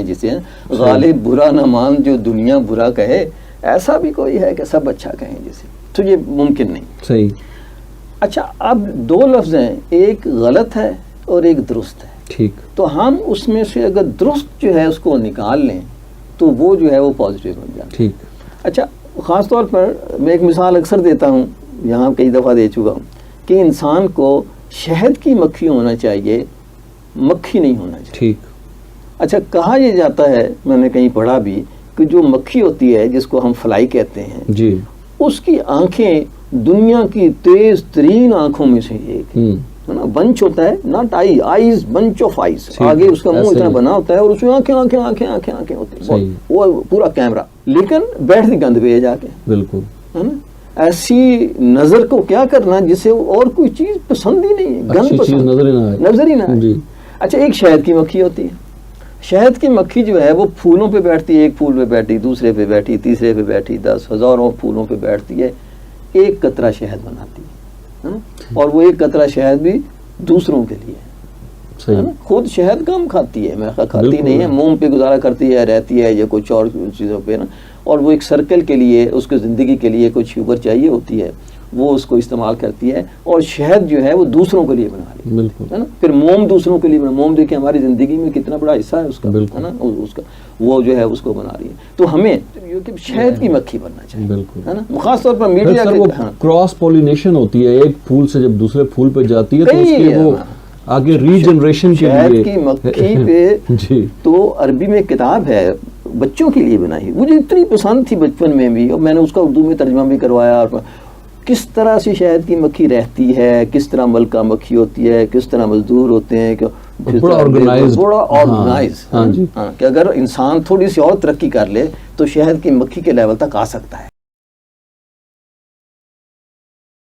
جسے غالب برا نہ مان جو دنیا برا کہے، ایسا بھی کوئی ہے کہ سب اچھا کہیں جسے، تو یہ ممکن نہیں. صحیح. اچھا اب دو لفظ ہیں، ایک غلط ہے اور ایک درست ہے. ٹھیک. تو ہم اس میں سے اگر درست جو ہے اس کو نکال لیں تو وہ جو ہے وہ پازیٹیو بن جاتا ہے. ٹھیک. اچھا خاص طور پر میں ایک مثال اکثر دیتا ہوں، یہاں کئی دفعہ دے چکا ہوں، کہ انسان کو شہد کی مکھی ہونا چاہیے، مکھی نہیں ہونا چاہیے. ٹھیک. اچھا کہا یہ جاتا ہے، میں نے کہیں پڑھا بھی، کہ جو مکھی ہوتی ہے جس کو ہم فلائی کہتے ہیں، جی، اس کی آنکھیں دنیا کی تیز ترین آنکھوں میں سے ایک ہے نا. بنچ ہوتا ہے، not eye, eyes, bunch of eyes, آگے اس کا منہ اتنا بنا ہوتا ہے اور اس میں آنکھیں آنکھیں آنکھیں آنکھیں آنکھیں ہوتی ہیں، وہ پورا کیمرہ، لیکن بیٹھتی گند پہ جا کے، بالکل ہے نا. ایسی نظر کو کیا کرنا جسے اور کوئی چیز پسند ہی نہیں ہے، گند پسند نظر ہی نہ آئے. اچھا ایک شہد کی مکھی ہوتی ہے. شہد کی مکھی جو ہے وہ پھولوں پہ بیٹھتی ہے، ایک پھول پہ بیٹھی، دوسرے پہ بیٹھی، تیسرے پہ بیٹھی، 10,000 پھولوں پہ بیٹھتی ہے، ایک قطرہ شہد بناتی ہے، اور وہ ایک قطرہ شہد بھی دوسروں کے لیے ہے. خود شہد کم کھاتی ہے، میں کھاتی نہیں ہے، موم پہ گزارا کرتی ہے، رہتی ہے یا کچھ اور چیزوں پہ نا. اور وہ ایک سرکل کے لیے، اس کو زندگی کے لیے کچھ شوگر چاہیے ہوتی ہے، وہ اس کو استعمال کرتی ہے، اور شہد جو ہے وہ دوسروں کے لیے بنا لی ہے نا. پھر موم دوسروں کے لیے بنا، موم دیکھیں ہماری زندگی میں کتنا بڑا حصہ ہے اس کا، ہے نا، اس کا وہ جو ہے اس کو بنا رہی ہے. تو ہمیں شہد کی مکھی بننا چاہیے، ہے نا. خاص طور پر میڈیا کراس پولینیشن ہوتی ہے، ایک پھول سے جب دوسرے پھول پہ جاتی ہے تو اس کے وہ آگے ری جنریشن کے لیے شہد کی مکھی پہ. جی تو عربی میں کتاب ہے بچوں کے لیے بنائی، مجھے اتنی پسند تھی بچپن میں بھی، اور میں نے اس کا اردو میں ترجمہ بھی کروایا. اور کس طرح سے شہد کی مکھی رہتی ہے، کس طرح ملکہ مکھی ہوتی ہے، کس طرح مزدور ہوتے ہیں، بڑا آرگنائز کہ اگر انسان تھوڑی سی اور ترقی کر لے تو شہد کی مکھی کے لیول تک آ سکتا ہے.